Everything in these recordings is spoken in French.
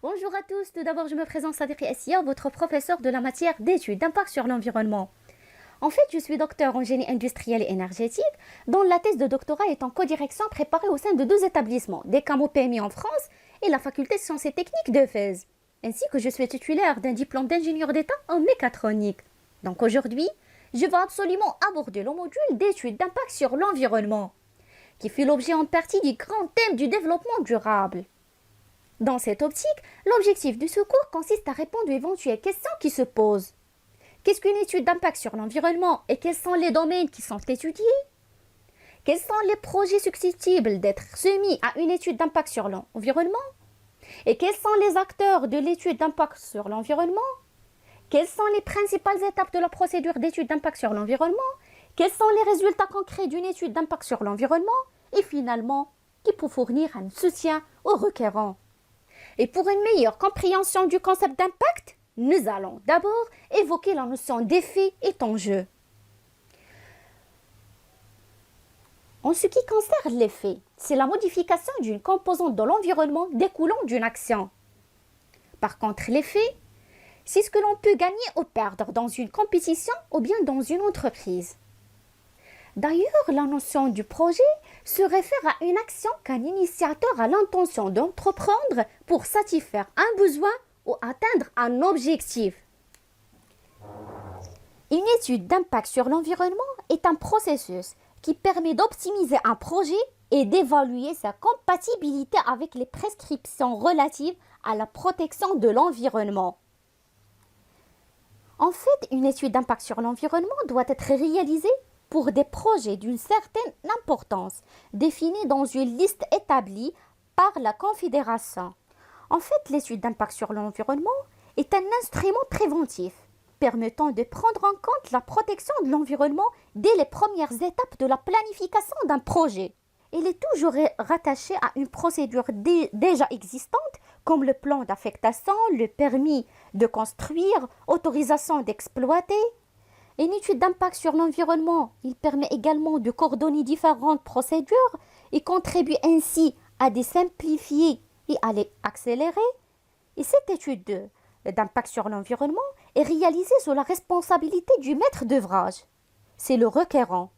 Bonjour à tous, tout d'abord je me présente Sadiki Essia, votre professeur de la matière d'études d'impact sur l'environnement. En fait, je suis docteur en génie industriel et énergétique, dont la thèse de doctorat est en codirection préparée au sein de deux établissements, DECAMO PMI en France et la faculté de sciences et techniques de Fès, ainsi que je suis titulaire d'un diplôme d'ingénieur d'État en mécatronique. Donc aujourd'hui, je vais absolument aborder le module d'études d'impact sur l'environnement, qui fait l'objet en partie du grand thème du développement durable. Dans cette optique, l'objectif du secours consiste à répondre aux éventuelles questions qui se posent. Qu'est-ce qu'une étude d'impact sur l'environnement et quels sont les domaines qui sont étudiés? Quels sont les projets susceptibles d'être soumis à une étude d'impact sur l'environnement? Et quels sont les acteurs de l'étude d'impact sur l'environnement? Quelles sont les principales étapes de la procédure d'étude d'impact sur l'environnement? Quels sont les résultats concrets d'une étude d'impact sur l'environnement? Et finalement, qui peut fournir un soutien aux requérants? Et pour une meilleure compréhension du concept d'impact, nous allons d'abord évoquer la notion d'effet et enjeu. En ce qui concerne l'effet, c'est la modification d'une composante de l'environnement découlant d'une action. Par contre, l'effet, c'est ce que l'on peut gagner ou perdre dans une compétition ou bien dans une entreprise. D'ailleurs, la notion du projet se réfère à une action qu'un initiateur a l'intention d'entreprendre pour satisfaire un besoin ou atteindre un objectif. Une étude d'impact sur l'environnement est un processus qui permet d'optimiser un projet et d'évaluer sa compatibilité avec les prescriptions relatives à la protection de l'environnement. En fait, une étude d'impact sur l'environnement doit être réalisée pour des projets d'une certaine importance, définis dans une liste établie par la Confédération. En fait, l'étude d'impact sur l'environnement est un instrument préventif permettant de prendre en compte la protection de l'environnement dès les premières étapes de la planification d'un projet. Il est toujours rattaché à une procédure déjà existante comme le plan d'affectation, le permis de construire, autorisation d'exploiter. Une étude d'impact sur l'environnement, il permet également de coordonner différentes procédures et contribue ainsi à les simplifier et à les accélérer. Et cette étude d'impact sur l'environnement est réalisée sous la responsabilité du maître d'ouvrage. C'est le requérant.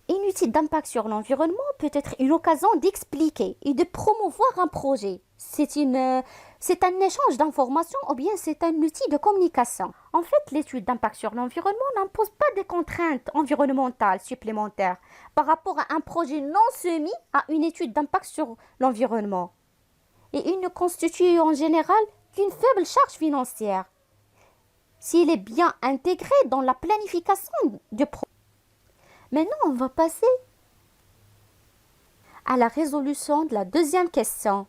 Une étude d'impact sur l'environnement peut être une occasion d'expliquer et de promouvoir un projet. C'est un échange d'informations ou bien c'est un outil de communication. En fait, l'étude d'impact sur l'environnement n'impose pas des contraintes environnementales supplémentaires par rapport à un projet non soumis à une étude d'impact sur l'environnement. Et il ne constitue en général qu'une faible charge financière s'il est bien intégré dans la planification du projet. Maintenant, on va passer à la résolution de la deuxième question.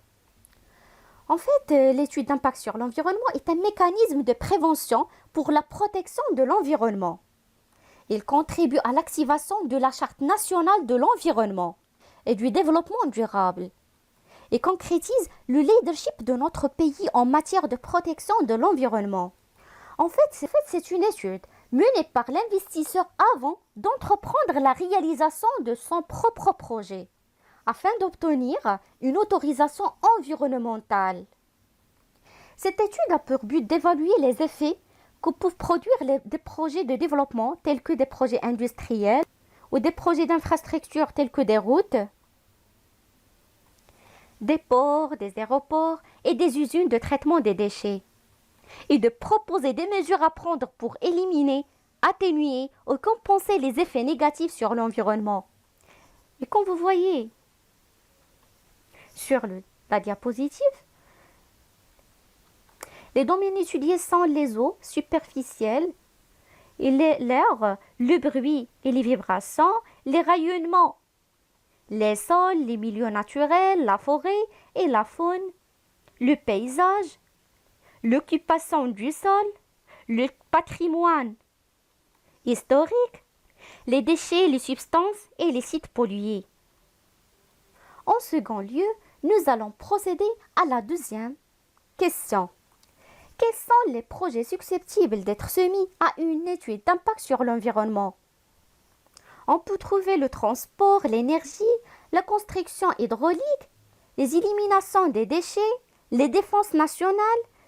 En fait, l'étude d'impact sur l'environnement est un mécanisme de prévention pour la protection de l'environnement. Il contribue à l'activation de la Charte nationale de l'environnement et du développement durable et concrétise le leadership de notre pays en matière de protection de l'environnement. En fait, c'est une étude menée par l'investisseur avant d'entreprendre la réalisation de son propre projet, afin d'obtenir une autorisation environnementale. Cette étude a pour but d'évaluer les effets que peuvent produire des projets de développement tels que des projets industriels ou des projets d'infrastructures tels que des routes, des ports, des aéroports et des usines de traitement des déchets, et de proposer des mesures à prendre pour éliminer, atténuer ou compenser les effets négatifs sur l'environnement. Et comme vous voyez sur la diapositive, les domaines étudiés sont les eaux superficielles, l'air, le bruit et les vibrations, les rayonnements, les sols, les milieux naturels, la forêt et la faune, le paysage, l'occupation du sol, le patrimoine historique, les déchets, les substances et les sites pollués. En second lieu, nous allons procéder à la deuxième question. Quels sont les projets susceptibles d'être soumis à une étude d'impact sur l'environnement? On peut trouver le transport, l'énergie, la construction hydraulique, les éliminations des déchets, les défenses nationales,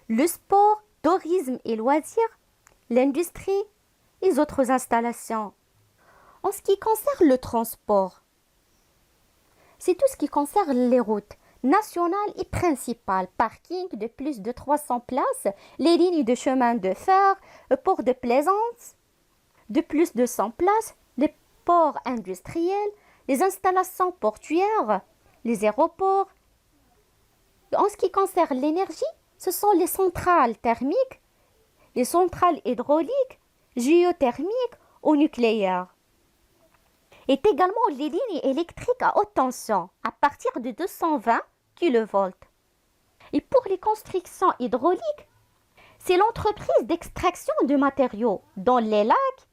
le sport, tourisme et loisirs, l'industrie et les autres installations. En ce qui concerne le transport, c'est tout ce qui concerne les routes nationales et principales, parking de plus de 300 places, les lignes de chemin de fer, le port de plaisance de plus de 100 places, les ports industriels, les installations portuaires, les aéroports. En ce qui concerne l'énergie, ce sont les centrales thermiques, les centrales hydrauliques, géothermiques ou nucléaires. Et également les lignes électriques à haute tension à partir de 220 kV. Et pour les constructions hydrauliques, c'est l'entreprise d'extraction de matériaux dans les lacs,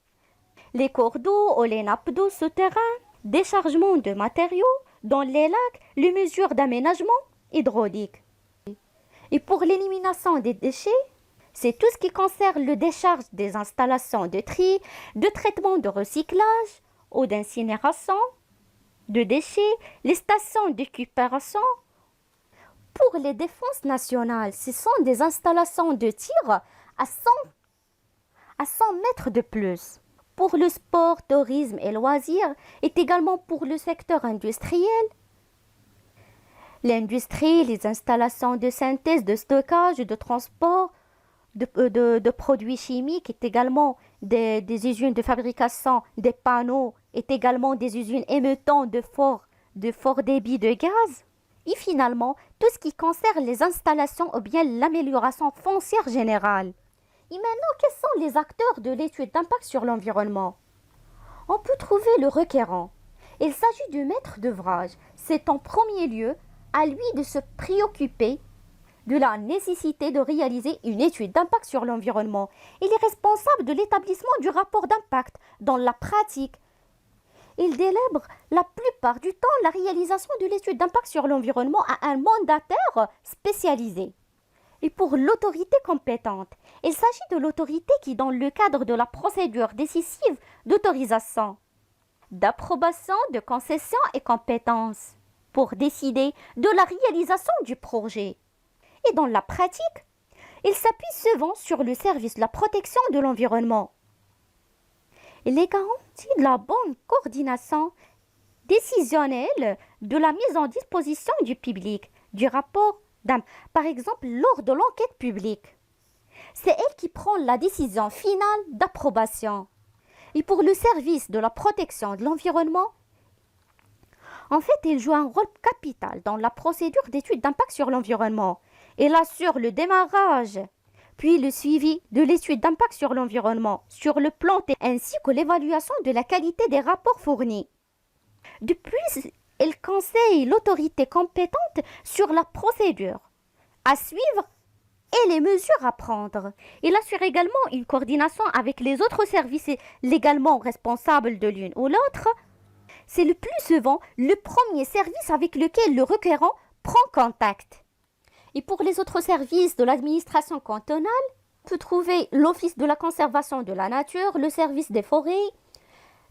les cours d'eau ou les nappes d'eau souterraines, déchargement de matériaux dans les lacs, les mesures d'aménagement hydraulique. Et pour l'élimination des déchets, c'est tout ce qui concerne le décharge des installations de tri, de traitement de recyclage ou d'incinération de déchets, les stations de récupération. Pour les défenses nationales, ce sont des installations de tir à 100 mètres de plus. Pour le sport, tourisme et loisirs, et également pour le secteur industriel, l'industrie, les installations de synthèse, de stockage, de transport, de produits chimiques, et également des usines de fabrication des panneaux, et également des usines émettant de fort débit de gaz. Et finalement, tout ce qui concerne les installations ou bien l'amélioration foncière générale. Et maintenant, quels sont les acteurs de l'étude d'impact sur l'environnement? On peut trouver le requérant. Il s'agit du maître d'ouvrage. C'est en premier lieu à lui de se préoccuper de la nécessité de réaliser une étude d'impact sur l'environnement. Il est responsable de l'établissement du rapport d'impact dans la pratique. Il délèbre la plupart du temps la réalisation de l'étude d'impact sur l'environnement à un mandataire spécialisé. Et pour l'autorité compétente, il s'agit de l'autorité qui, dans le cadre de la procédure décisive d'autorisation, d'approbation, de concession et compétence, pour décider de la réalisation du projet. Et dans la pratique, il s'appuie souvent sur le service de la protection de l'environnement. Il est garanti de la bonne coordination décisionnelle de la mise en disposition du public du rapport par exemple lors de l'enquête publique. C'est elle qui prend la décision finale d'approbation. Et pour le service de la protection de l'environnement, en fait, il joue un rôle capital dans la procédure d'étude d'impact sur l'environnement. Il assure le démarrage, puis le suivi de l'étude d'impact sur l'environnement, sur le plan ainsi que l'évaluation de la qualité des rapports fournis. De plus, il conseille l'autorité compétente sur la procédure à suivre et les mesures à prendre. Il assure également une coordination avec les autres services légalement responsables de l'une ou l'autre. C'est le plus souvent le premier service avec lequel le requérant prend contact. Et pour les autres services de l'administration cantonale, on peut trouver l'Office de la conservation de la nature, le service des forêts,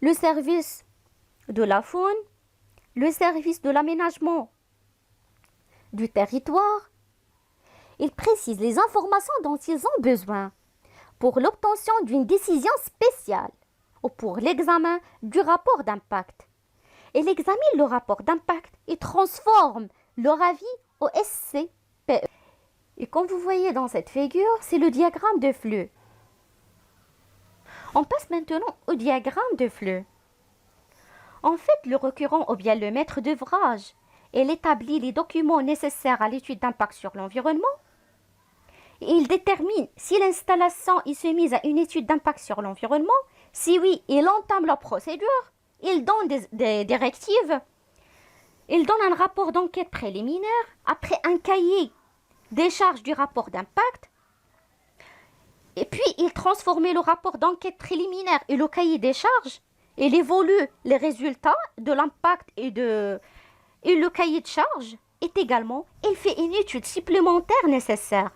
le service de la faune, le service de l'aménagement du territoire. Ils précisent les informations dont ils ont besoin pour l'obtention d'une décision spéciale ou pour l'examen du rapport d'impact. Il examine le rapport d'impact et transforme leur avis au SCPE. Et comme vous voyez dans cette figure, c'est le diagramme de flux. On passe maintenant au diagramme de flux. En fait, le requérant ou bien le maître d'ouvrage, il établit les documents nécessaires à l'étude d'impact sur l'environnement. Il détermine si l'installation est soumise à une étude d'impact sur l'environnement. Si oui, il entame la procédure. Il donne des directives. Il donne un rapport d'enquête préliminaire. Après un cahier des charges du rapport d'impact. Et puis, il transforme le rapport d'enquête préliminaire et le cahier des charges. Il évolue les résultats de l'impact et le cahier de charges. Et également, il fait une étude supplémentaire nécessaire.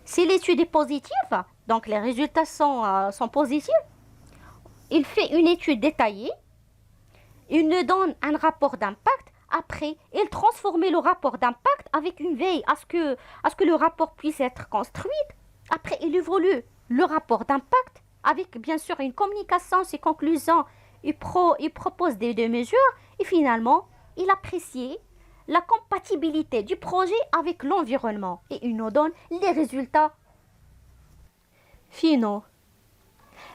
Si l'étude est positive, donc les résultats sont positifs, il fait une étude détaillée. Il nous donne un rapport d'impact Après, il transformait le rapport d'impact avec une veille à ce que le rapport puisse être construit. Après, il évolue le rapport d'impact avec bien sûr une communication, ses conclusions. Il propose des mesures et finalement, il apprécie la compatibilité du projet avec l'environnement et il nous donne les résultats finaux.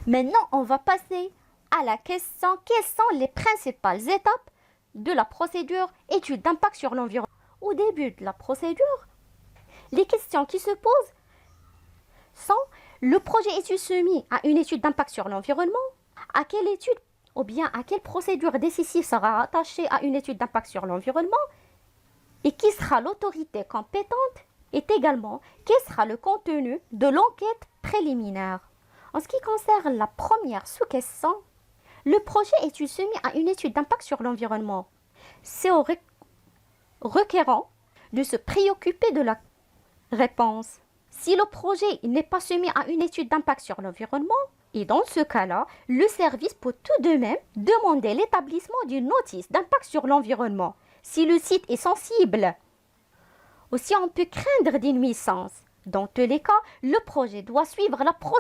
Maintenant, on va passer à la question quelles sont les principales étapes de la procédure étude d'impact sur l'environnement. Au début de la procédure, les questions qui se posent sont le projet est-il soumis à une étude d'impact sur l'environnement? À quelle étude ou bien à quelle procédure décisive sera rattachée à une étude d'impact sur l'environnement? Et qui sera l'autorité compétente? Et également, quel sera le contenu de l'enquête préliminaire? En ce qui concerne la première sous-question, le projet est-il soumis à une étude d'impact sur l'environnement? C'est au requérant de se préoccuper de la réponse. Si le projet n'est pas soumis à une étude d'impact sur l'environnement, et dans ce cas-là, le service peut tout de même demander l'établissement d'une notice d'impact sur l'environnement si le site est sensible. Aussi, on peut craindre des nuisances. Dans tous les cas, le projet doit suivre la procédure